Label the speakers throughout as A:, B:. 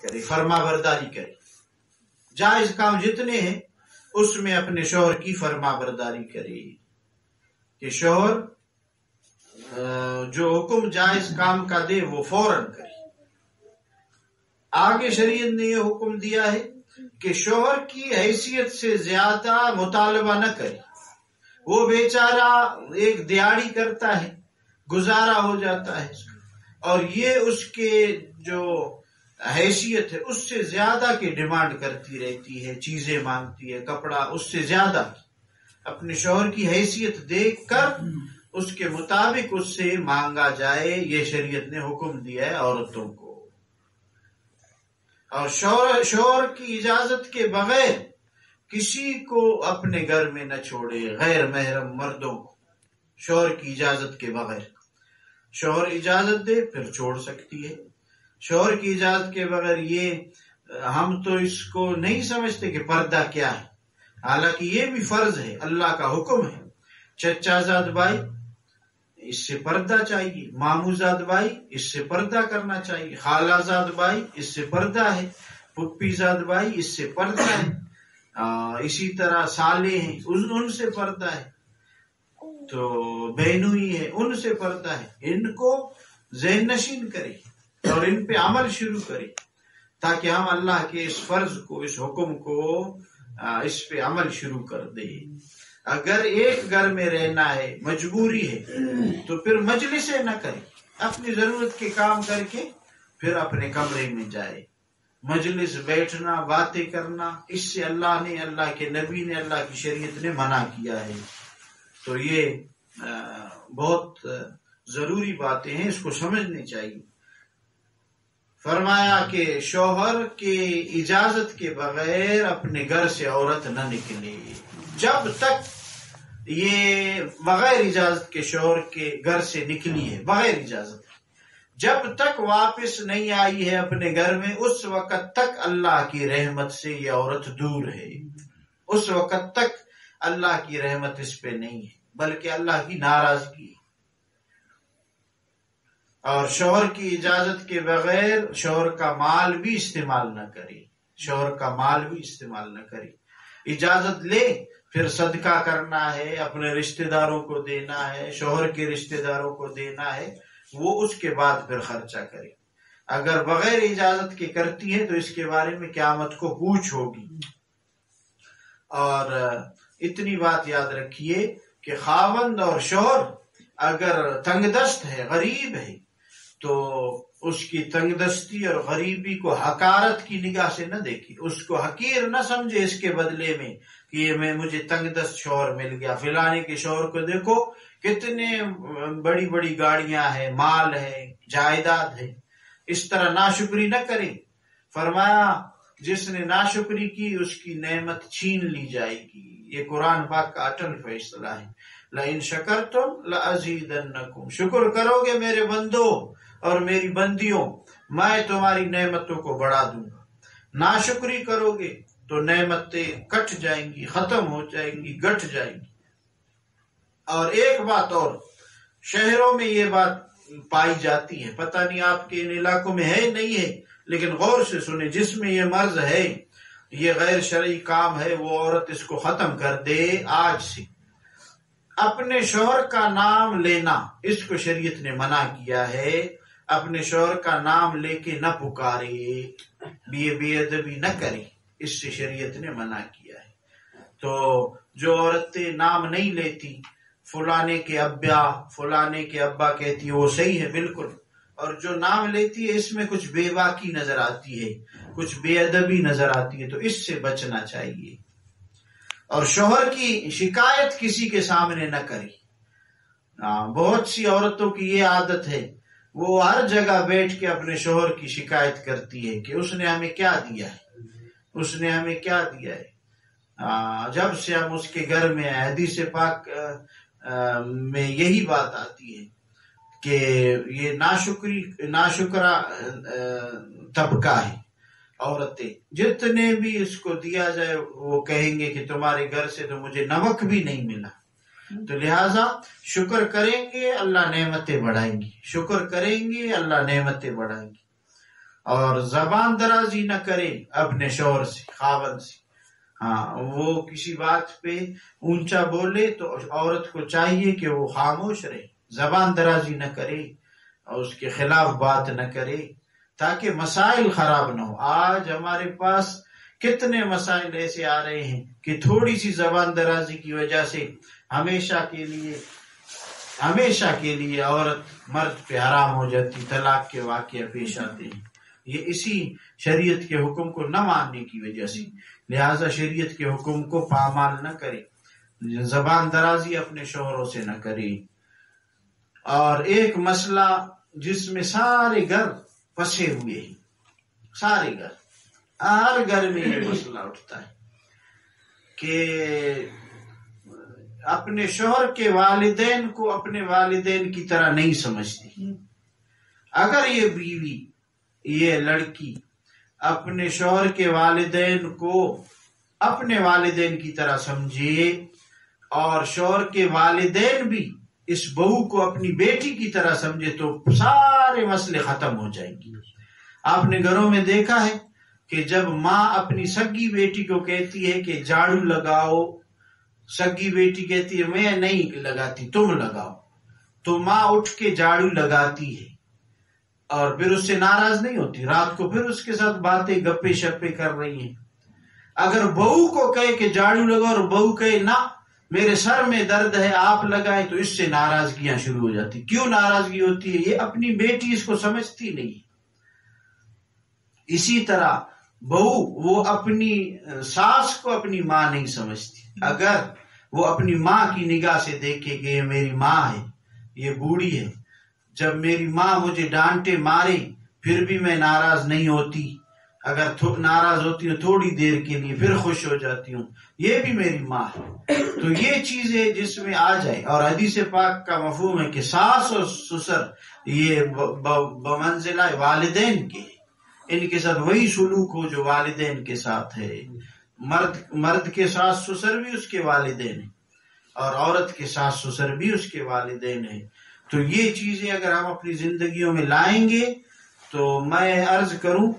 A: کرے، فرما برداری کرے. جائز کام جتنے ہیں اس میں اپنے شوہر کی فرما برداری کرے، کہ شوہر جو حکم جائز کام کا دے وہ فوراً کرے. آگے شریعت نے یہ حکم دیا ہے کہ شوہر کی حیثیت سے زیادہ مطالبہ نہ کرے. وہ بیچارہ ایک دیہاڑی کرتا ہے، گزارا ہو جاتا ہے، اور یہ اس کے جو حیثیت ہے اس سے زیادہ کی ڈیمانڈ کرتی رہتی ہے، چیزیں مانگتی ہے، کپڑا اس سے زیادہ. اپنے شوہر کی حیثیت دیکھ کر اس کے مطابق اس سے مانگا جائے، یہ شریعت نے حکم دیا ہے عورتوں کو. اور شوہر کی اجازت کے بغیر کسی کو اپنے گھر میں نہ چھوڑے، غیر محرم مردوں کو شوہر کی اجازت کے بغیر. شوہر اجازت دے پھر چھوڑ سکتی ہے. شوہر کی اجازت کے بغیر یہ ہم تو اس کو نہیں سمجھتے کہ پردہ کیا ہے، حالانکہ یہ بھی فرض ہے، اللہ کا حکم ہے. چچا زاد بھائی اس سے پردہ چاہیے، مامو زاد بھائی اس سے پردہ کرنا چاہیے، خالہ زاد بھائی اس سے پردہ ہے، پھپھی زاد بھائی اس سے پردہ ہے، اسی طرح سالے ہیں ان سے پردہ ہے، تو بہنوئی ہے ان سے پردہ ہے. ان کو ذہن نشین کرے اور ان پہ عمل شروع کرے، تاکہ ہم اللہ کے اس فرض کو، اس حکم کو، اس پہ عمل شروع کر دے. اگر ایک گھر میں رہنا ہے، مجبوری ہے، تو پھر مجلسیں نہ کرے، اپنی ضرورت کے کام کر کے پھر اپنے کمرے میں جائے. مجلس بیٹھنا، باتیں کرنا، اس سے اللہ نے، اللہ کے نبی نے، اللہ کی شریعت نے منع کیا ہے. تو یہ بہت ضروری باتیں ہیں، اس کو سمجھنی چاہیے. فرمایا کہ شوہر کے اجازت کے بغیر اپنے گھر سے عورت نہ نکلے. جب تک یہ بغیر اجازت کے شوہر کے گھر سے نکلی ہے، بغیر اجازت، جب تک واپس نہیں آئی ہے اپنے گھر میں، اس وقت تک اللہ کی رحمت سے یہ عورت دور ہے. اس وقت تک اللہ کی رحمت اس پہ نہیں ہے، بلکہ اللہ کی ناراضگی. اور شوہر کی اجازت کے بغیر شوہر کا مال بھی استعمال نہ کرے، شوہر کا مال بھی استعمال نہ کرے. اجازت لے پھر صدقہ کرنا ہے، اپنے رشتہ داروں کو دینا ہے، شوہر کے رشتہ داروں کو دینا ہے، وہ اس کے بعد پھر خرچہ کرے. اگر بغیر اجازت کے کرتی ہے تو اس کے بارے میں قیامت کو پوچھ ہوگی. اور اتنی بات یاد رکھیے کہ خاوند اور شوہر اگر تنگ دست ہے، غریب ہے، تو اس کی تنگ دستی اور غریبی کو حقارت کی نگاہ سے نہ دیکھے، اس کو حقیر نہ سمجھے اس کے بدلے میں کہ یہ مجھے تنگ دست شوہر مل گیا. فلانے کے شوہر کو دیکھو کتنے بڑی بڑی گاڑیاں ہیں، مال ہے، جائیداد ہے. اس طرح ناشکری نہ کرے. فرمایا جس نے ناشکری کی اس کی نعمت چھین لی جائے گی. یہ قرآن پاک کا اٹل فیصلہ ہے. لئن شکرتم لازیدنکم، شکر کرو گے میرے بندو اور میری بندیوں، میں تمہاری نعمتوں کو بڑھا دوں گا. ناشکری کرو گے تو نعمتیں کٹ جائیں گی، ختم ہو جائیں گی، گٹ جائیں گی. اور ایک بات اور، شہروں میں یہ بات پائی جاتی ہے، پتہ نہیں آپ کے ان علاقوں میں ہے نہیں ہے، لیکن غور سے سنیں، جس میں یہ مرض ہے، یہ غیر شرعی کام ہے، وہ عورت اس کو ختم کر دے آج سے. اپنے شوہر کا نام لینا اس کو شریعت نے منع کیا ہے. اپنے شوہر کا نام لے کے نہ پکارے، بے ادبی نہ کرے، اس سے شریعت نے منع کیا ہے. تو جو عورتیں نام نہیں لیتی، فلانے کے ابا کہتی ہے، وہ صحیح ہے بالکل. اور جو نام لیتی ہے اس میں کچھ بے باکی نظر آتی ہے، کچھ بے ادبی نظر آتی ہے، تو اس سے بچنا چاہیے. اور شوہر کی شکایت کسی کے سامنے نہ کرے. بہت سی عورتوں کی یہ عادت ہے، وہ ہر جگہ بیٹھ کے اپنے شوہر کی شکایت کرتی ہے کہ اس نے ہمیں کیا دیا ہے، اس نے ہمیں کیا دیا ہے. جب سے ہم اس کے گھر میں آئے، حدیث پاک میں یہی بات آتی ہے کہ یہ ناشکرا طبقہ ہے. عورتیں جتنے بھی اس کو دیا جائے وہ کہیں گے کہ تمہارے گھر سے تو مجھے نمک بھی نہیں ملا. تو لہٰذا شکر کریں گے اللہ نعمتیں بڑھائیں گی، شکر کریں گے اللہ نعمتیں بڑھائیں گی. اور زبان درازی نہ کرے اپنے شوہر سے، خاوند سے. ہاں، وہ کسی بات پہ اونچا بولے تو عورت کو چاہیے کہ وہ خاموش رہے، زبان درازی نہ کرے اور اس کے خلاف بات نہ کرے تاکہ مسائل خراب نہ ہو. آج ہمارے پاس کتنے مسائل ایسے آ رہے ہیں کہ تھوڑی سی زبان درازی کی وجہ سے ہمیشہ کے لیے عورت مرد پہ حرام ہو جاتی، طلاق کے واقعہ پیش آتے ہیں. یہ اسی شریعت کے حکم کو نہ ماننے کی وجہ سے. لہذا شریعت کے حکم کو پامال نہ کرے، زبان درازی اپنے شوہروں سے نہ کرے. اور ایک مسئلہ جس میں سارے گھر پھنسے ہوئے ہیں، سارے گھر، ہر گھر میں یہ مسئلہ اٹھتا ہے کہ اپنے شوہر کے والدین کو اپنے والدین کی طرح نہیں سمجھتی. اگر یہ بیوی، یہ لڑکی اپنے شوہر کے والدین کو اپنے والدین کی طرح سمجھے اور شوہر کے والدین بھی اس بہو کو اپنی بیٹی کی طرح سمجھے تو سارے مسئلے ختم ہو جائیں گے. آپ نے گھروں میں دیکھا ہے کہ جب ماں اپنی سگی بیٹی کو کہتی ہے کہ جھاڑو لگاؤ، سگی بیٹی کہتی ہے میں نہیں لگاتی تم لگاؤ، تو ماں اٹھ کے جھاڑو لگاتی ہے اور پھر اس سے ناراض نہیں ہوتی، رات کو پھر اس کے ساتھ باتیں گپے شپے کر رہی ہیں. اگر بہو کو کہے کہ جھاڑو لگاؤ اور بہو کہے نہ میرے سر میں درد ہے آپ لگائیں، تو اس سے ناراضگیاں شروع ہو جاتی. کیوں ناراضگی ہوتی ہے؟ یہ اپنی بیٹی اس کو سمجھتی نہیں. اسی طرح بہو وہ اپنی ساس کو اپنی ماں نہیں سمجھتی. اگر وہ اپنی ماں کی نگاہ سے دیکھے کہ یہ میری ماں ہے، یہ بوڑھی ہے، جب میری ماں مجھے ڈانٹے مارے پھر بھی میں ناراض نہیں ہوتی، اگر ناراض ہوتی ہوں تھوڑی دیر کے لیے پھر خوش ہو جاتی ہوں، یہ بھی میری ماں ہے. تو یہ چیزیں جس میں آ جائے، اور حدیث پاک کا مفہوم ہے کہ ساس اور سسر یہ بمنزلہ والدین کے، ان کے ساتھ وہی سلوک ہو جو والدین کے ساتھ ہے. مرد کے ساس سسر بھی اس کے والدین ہیں اور عورت کے ساس سسر بھی اس کے والدین ہیں. تو یہ چیزیں اگر ہم اپنی زندگیوں میں لائیں گے تو میں عرض کروں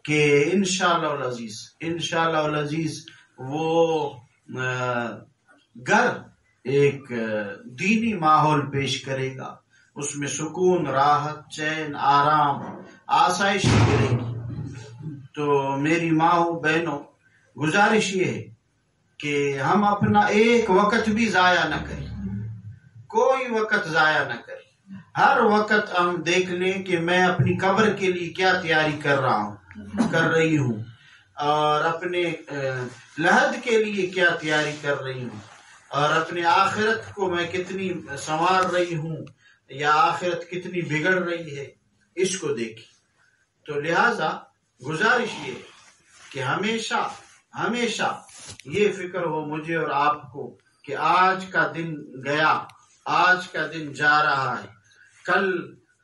A: کہ انشاءاللہ العزیز وہ گھر ایک دینی ماحول پیش کرے گا، اس میں سکون، راحت، چین، آرام، آسائش ملے گی. تو میری ماؤں بہنوں، گزارش یہ ہے کہ ہم اپنا ایک وقت بھی ضائع نہ کریں، کوئی وقت ضائع نہ کریں. ہر وقت ہم دیکھ لیں کہ میں اپنی قبر کے لیے کیا تیاری کر رہی ہوں اور اپنے لحد کے لیے کیا تیاری کر رہی ہوں اور اپنے آخرت کو میں کتنی سنوار رہی ہوں یا آخرت کتنی بگڑ رہی ہے، اس کو دیکھیں. تو لہذا گزارش یہ کہ ہمیشہ یہ فکر ہو مجھے اور آپ کو کہ آج کا دن گیا، آج کا دن جا رہا ہے، کل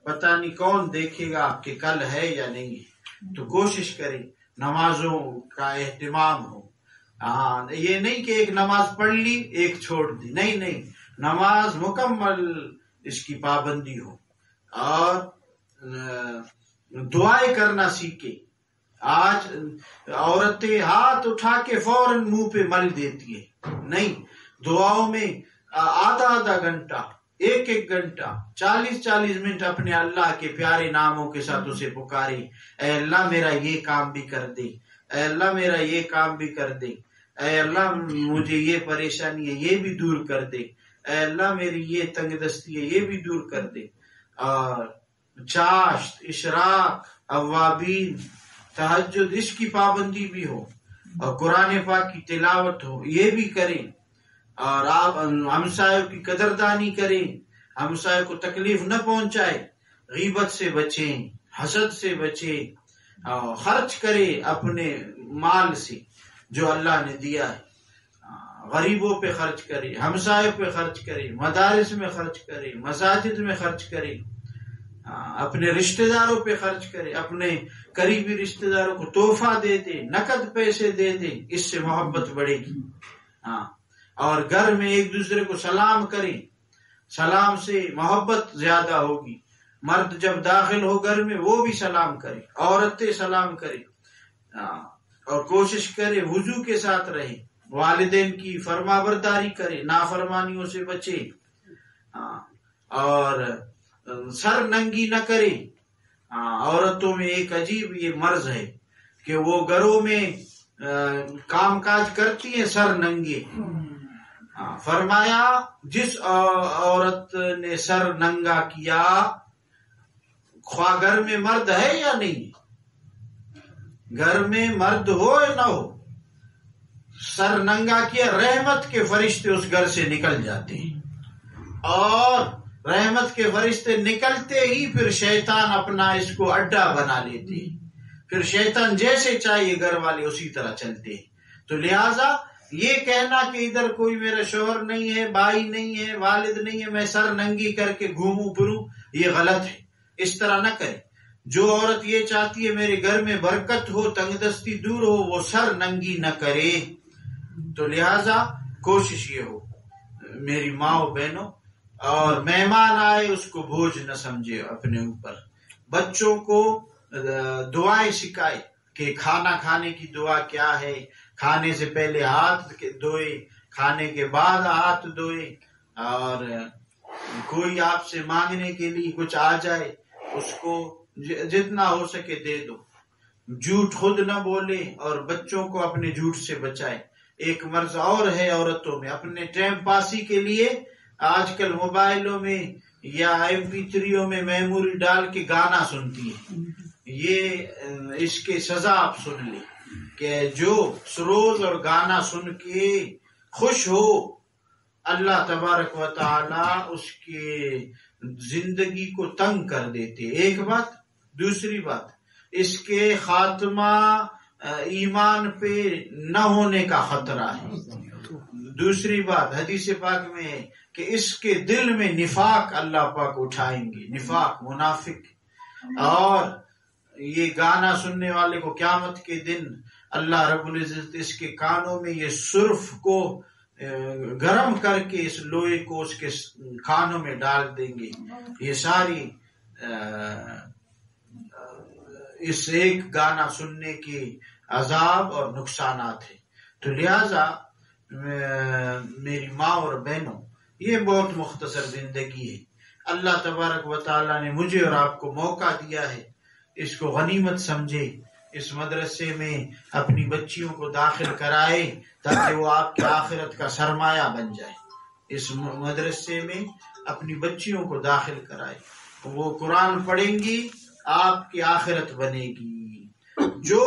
A: پتہ نہیں کون دیکھے گا کہ کل ہے یا نہیں ہے. تو کوشش کریں نمازوں کا اہتمام ہو. ہاں، یہ نہیں کہ ایک نماز پڑھ لی ایک چھوڑ دی، نہیں، نماز مکمل اس کی پابندی ہو اور دعائیں کرنا سیکھے. آج عورتیں ہاتھ اٹھا کے فوراً منہ پہ مل دیتی ہے، نہیں، دعاؤں میں آدھا گھنٹہ، ایک گھنٹہ، 40 منٹ اپنے اللہ کے پیارے ناموں کے ساتھ اسے پکاری. اے اللہ میرا یہ کام بھی کر دے، اے اللہ میرا یہ کام بھی کر دے، اے اللہ مجھے یہ پریشانی ہے یہ بھی دور کر دے، اے اللہ میری یہ تنگ دستی ہے یہ بھی دور کر دے. اور چاشت، اشراق، اوابین، تہجد، اس کی پابندی بھی ہو اور قرآن پاک کی تلاوت ہو، یہ بھی کریں. اور آپ ہمسایوں کی قدردانی کریں، ہمسایوں کو تکلیف نہ پہنچائے، غیبت سے بچیں، حسد سے بچیں، خرچ کرے اپنے مال سے جو اللہ نے دیا ہے، غریبوں پہ خرچ کرے، ہمسایوں پہ خرچ کرے، مدارس میں خرچ کرے، مساجد میں خرچ کرے، اپنے رشتہ داروں پہ خرچ کرے، اپنے قریبی رشتہ داروں کو تحفہ دے دے، نقد پیسے دے دے، اس سے محبت بڑھے گی. اور گھر میں ایک دوسرے کو سلام کریں، سلام سے محبت زیادہ ہوگی. مرد جب داخل ہو گھر میں وہ بھی سلام کرے، عورتیں سلام کرے، اور کوشش کرے وضو کے ساتھ رہے، والدین کی فرما برداری کرے، نافرمانیوں سے بچے، اور سر ننگی نہ کرے۔ عورتوں میں ایک عجیب یہ مرض ہے کہ وہ گھروں میں کام کاج کرتی ہیں سر ننگے۔ فرمایا جس عورت نے سر ننگا کیا، خواہ گھر میں مرد ہے یا نہیں، گھر میں مرد ہو یا نہ ہو، سر ننگا کیا، رحمت کے فرشتے اس گھر سے نکل جاتے ہیں، اور رحمت کے فرشتے نکلتے ہی پھر شیطان اپنا اس کو اڈا بنا لیتے ہیں، پھر شیطان جیسے چاہیے گھر والے اسی طرح چلتے ہیں۔ تو لہٰذا یہ کہنا کہ ادھر کوئی میرا شوہر نہیں ہے، بھائی نہیں ہے، والد نہیں ہے، میں سر ننگی کر کے گھوموں پھروں، یہ غلط ہے، اس طرح نہ کرے۔ جو عورت یہ چاہتی ہے میرے گھر میں برکت ہو، تنگ دستی دور ہو، وہ سر ننگی نہ کرے۔ تو لہٰذا کوشش یہ ہو میری ماں و بہنوں، اور مہمان آئے اس کو بوجھ نہ سمجھے اپنے اوپر، بچوں کو دعائیں سکھائے کہ کھانا کھانے کی دعا کیا ہے، کھانے سے پہلے ہاتھ دھوئے، کھانے کے بعد ہاتھ دھوئے، اور کوئی آپ سے مانگنے کے لیے کچھ آ جائے اس کو جتنا ہو سکے دے دو، جھوٹ خود نہ بولے، اور بچوں کو اپنے جھوٹ سے بچائے۔ ایک مرض اور ہے عورتوں میں، اپنے ٹائم پاسی کے لیے آج کل موبائلوں میں یا MP3 میں میموری ڈال کے گانا سنتی ہے۔ یہ اس کے سزا آپ سن لیں کہ جو سروز اور گانا سن کے خوش ہو، اللہ تبارک و تعالی اس کے زندگی کو تنگ کر دیتے۔ ایک بات، دوسری بات اس کے خاتمہ ایمان پہ نہ ہونے کا خطرہ ہے۔ دوسری بات حدیث پاک میں ہے کہ اس کے دل میں نفاق اللہ پاک اٹھائیں گے، نفاق، منافق۔ اور یہ گانا سننے والے کو قیامت کے دن اللہ رب العزت اس کے کانوں میں یہ سرف کو گرم کر کے اس لوہے کو اس کے کانوں میں ڈال دیں گے۔ یہ ساری اس ایک گانا سننے کے عذاب اور نقصانات ہیں۔ تو لہذا میری ماں اور بہنوں، یہ بہت مختصر زندگی ہے، اللہ تبارک و تعالیٰ نے مجھے اور آپ کو موقع دیا ہے، اس کو غنیمت سمجھے، اس مدرسے میں اپنی بچیوں کو داخل کرائے تاکہ وہ آپ کی آخرت کا سرمایہ بن جائے۔ اس مدرسے میں اپنی بچیوں کو داخل کرائے، وہ قرآن پڑھیں گی، آپ کی آخرت بنے گی۔ جو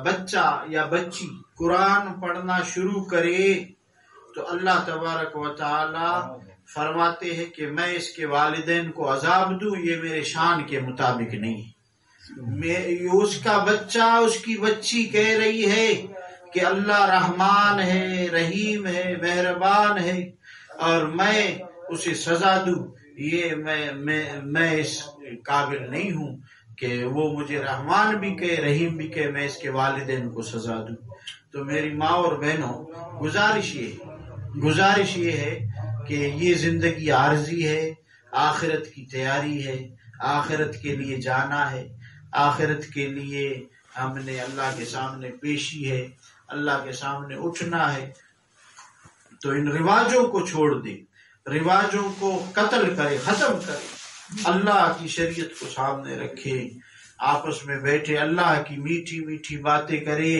A: بچہ یا بچی قرآن پڑھنا شروع کرے تو اللہ تبارک و تعالی فرماتے ہیں کہ میں اس کے والدین کو عذاب دوں، یہ میرے شان کے مطابق نہیں ہے۔ اس کا بچہ، اس کی بچی کہہ رہی ہے کہ اللہ رحمان ہے، رحیم ہے، مہربان ہے، اور میں اسے سزا دوں، یہ میں اس قابل نہیں ہوں کہ وہ مجھے رحمان بھی کہے، رحیم بھی کہے، میں اس کے والدین کو سزا دوں۔ تو میری ماں اور بہنوں، گزارش یہ ہے کہ یہ زندگی عارضی ہے، آخرت کی تیاری ہے، آخرت کے لیے جانا ہے، آخرت کے لیے ہم نے اللہ کے سامنے پیشی ہے، اللہ کے سامنے اٹھنا ہے۔ تو ان رواجوں کو چھوڑ دے، رواجوں کو قتل کرے، ختم کرے، اللہ کی شریعت کو سامنے رکھے، آپس میں بیٹھے اللہ کی میٹھی میٹھی باتیں کرے،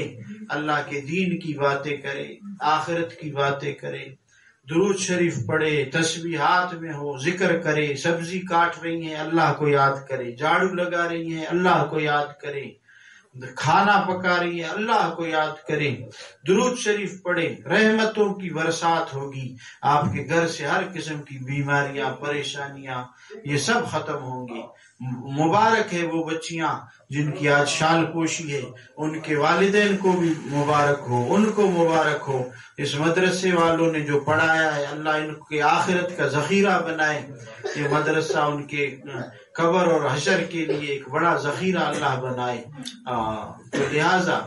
A: اللہ کے دین کی باتیں کرے، آخرت کی باتیں کرے، درود شریف پڑھے، تسبیح ہاتھ میں ہو، ذکر کرے، سبزی کاٹ رہی ہیں اللہ کو یاد کرے، جھاڑو لگا رہی ہیں اللہ کو یاد کرے، کھانا پکا رہی ہے اللہ کو یاد کرے، درود شریف پڑھے، رحمتوں کی برسات ہوگی، آپ کے گھر سے ہر قسم کی بیماریاں، پریشانیاں، یہ سب ختم ہوں گی۔ مبارک ہے وہ بچیاں جن کی آج شال پوشی ہے، ان کے والدین کو بھی مبارک ہو، ان کو مبارک ہو، اس مدرسے والوں نے جو پڑھایا ہے اللہ ان کے آخرت کا ذخیرہ بنائے، یہ مدرسہ ان کے قبر اور حشر کے لیے ایک بڑا ذخیرہ اللہ بنائے۔ تو لہٰذا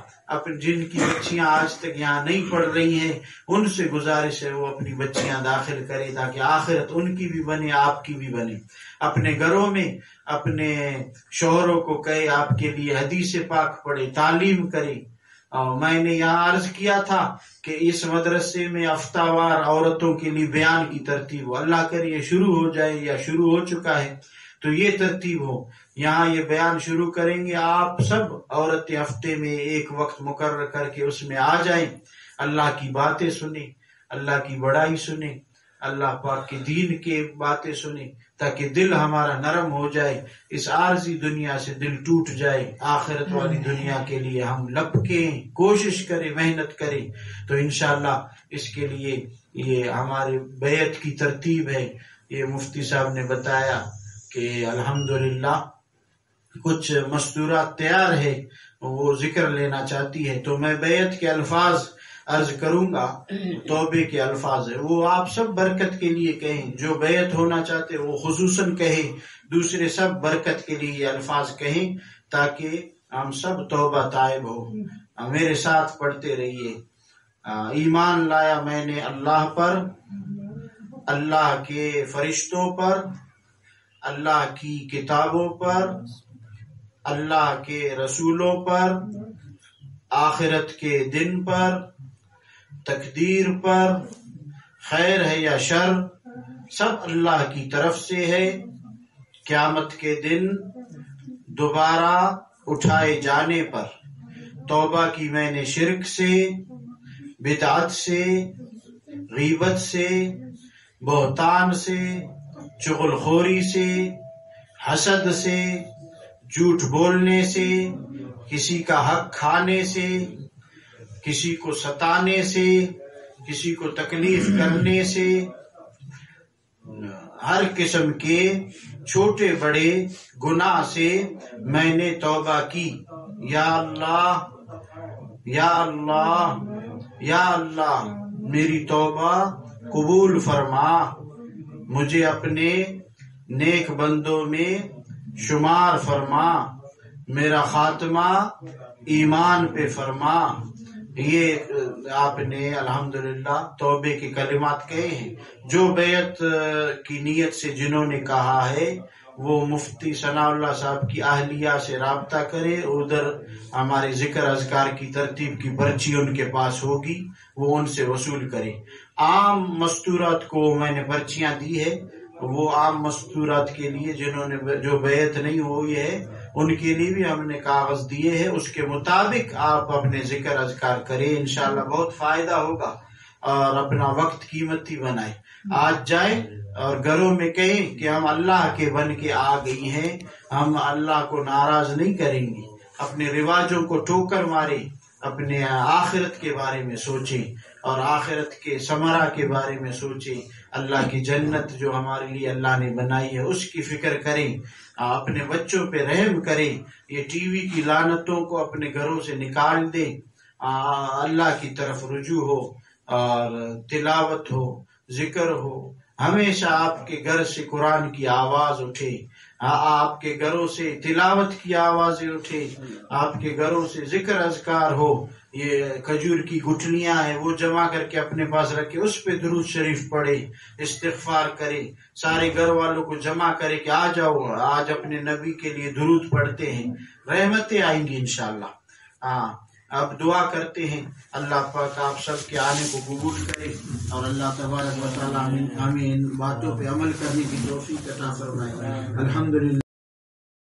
A: جن کی بچیاں آج تک یہاں نہیں پڑھ رہی ہیں ان سے گزارش ہے وہ اپنی بچیاں داخل کرے تاکہ آخرت ان کی بھی بنے، آپ کی بھی بنے۔ اپنے گھروں میں اپنے شوہروں کو کہے آپ کے لیے حدیث پاک پڑھے، تعلیم کرے۔ میں نے یہاں عرض کیا تھا کہ اس مدرسے میں ہفتہ وار عورتوں کے لیے بیان کی ترتیب ہو، اللہ کرے یہ شروع ہو جائے یا شروع ہو چکا ہے تو یہ ترتیب ہو، یہاں یہ بیان شروع کریں گے، آپ سب عورتیں ہفتے میں ایک وقت مقرر کر کے اس میں آ جائیں، اللہ کی باتیں سنیں، اللہ کی بڑائی سنیں، اللہ پاک کے دین کے باتیں سنیں تاکہ دل ہمارا نرم ہو جائے، اس عارضی دنیا سے دل ٹوٹ جائے، آخرت والی دنیا کے لیے ہم لپکیں، کوشش کریں، محنت کریں۔ تو انشاءاللہ اس کے لیے یہ ہمارے بیعت کی ترتیب ہے، یہ مفتی صاحب نے بتایا کہ الحمدللہ کچھ مستورات تیار ہے، وہ ذکر لینا چاہتی ہے تو میں بیعت کے الفاظ عرض کروں گا، توبے کے الفاظ ہے، وہ آپ سب برکت کے لیے کہیں، جو بیعت ہونا چاہتے وہ خصوصاً کہیں، دوسرے سب برکت کے لیے یہ الفاظ کہیں تاکہ ہم سب توبہ طائب ہو۔ میرے ساتھ پڑھتے رہیے۔ ایمان لایا میں نے اللہ پر، اللہ کے فرشتوں پر، اللہ کی کتابوں پر، اللہ کے رسولوں پر، آخرت کے دن پر، تقدیر پر، خیر ہے یا شر سب اللہ کی طرف سے ہے، قیامت کے دن دوبارہ اٹھائے جانے پر توبہ کی میں نے شرک سے، بدعت سے، غیبت سے، بہتان سے، چغل خوری سے، حسد سے، جھوٹ بولنے سے، کسی کا حق کھانے سے، کسی کو ستانے سے، کسی کو تکلیف کرنے سے، ہر قسم کے چھوٹے بڑے گناہ سے میں نے توبہ کی۔ یا اللہ یا اللہ یا اللہ میری توبہ قبول فرما، مجھے اپنے نیک بندوں میں شمار فرما، میرا خاتمہ ایمان پہ فرما۔ یہ آپ نے الحمدللہ توبے کے کلمات کہے ہیں۔ جو بیعت کی نیت سے جنہوں نے کہا ہے وہ مفتی ثناء اللہ صاحب کی اہلیہ سے رابطہ کرے، ادھر ہمارے ذکر اذکار کی ترتیب کی پرچی ان کے پاس ہوگی، وہ ان سے وصول کرے۔ عام مستورات کو میں نے پرچیاں دی ہے، وہ عام مستورات کے لیے جنہوں نے جو بیعت نہیں ہوئی ہے ان کے لیے بھی ہم نے کاغذ دیے ہیں، اس کے مطابق آپ اپنے ذکر اذکار کریں، انشاءاللہ بہت فائدہ ہوگا اور اپنا وقت قیمتی بنائیں۔ آج جائیں اور گھروں میں کہیں کہ ہم اللہ کے بن کے آ گئی ہیں، ہم اللہ کو ناراض نہیں کریں گے، اپنے رواجوں کو ٹھوکر مارے، اپنے آخرت کے بارے میں سوچیں اور آخرت کے ثمرہ کے بارے میں سوچیں، اللہ کی جنت جو ہمارے لیے اللہ نے بنائی ہے اس کی فکر کریں، اپنے بچوں پہ رحم کریں، یہ ٹی وی کی لعنتوں کو اپنے گھروں سے نکال دیں، اللہ کی طرف رجوع ہو اور تلاوت ہو، ذکر ہو، ہمیشہ آپ کے گھر سے قرآن کی آواز اٹھے، آپ کے گھروں سے تلاوت کی آوازیں اٹھے، آپ کے گھروں سے ذکر اذکار ہو، یہ کھجور کی گٹھلیاں ہیں وہ جمع کر کے اپنے پاس رکھے، اس پہ درود شریف پڑھے، استغفار کرے، سارے گھر والوں کو جمع کرے کہ آ جاؤ آج اپنے نبی کے لیے درود پڑھتے ہیں، رحمتیں آئیں گی انشاءاللہ۔ اب دعا کرتے ہیں اللہ پاک آپ سب کے آنے کو قبول کرے اور اللہ تبارک و تعالی ہمیں ان باتوں پہ عمل کرنے کی توفیق عطا فرمائے۔ الحمدللہ۔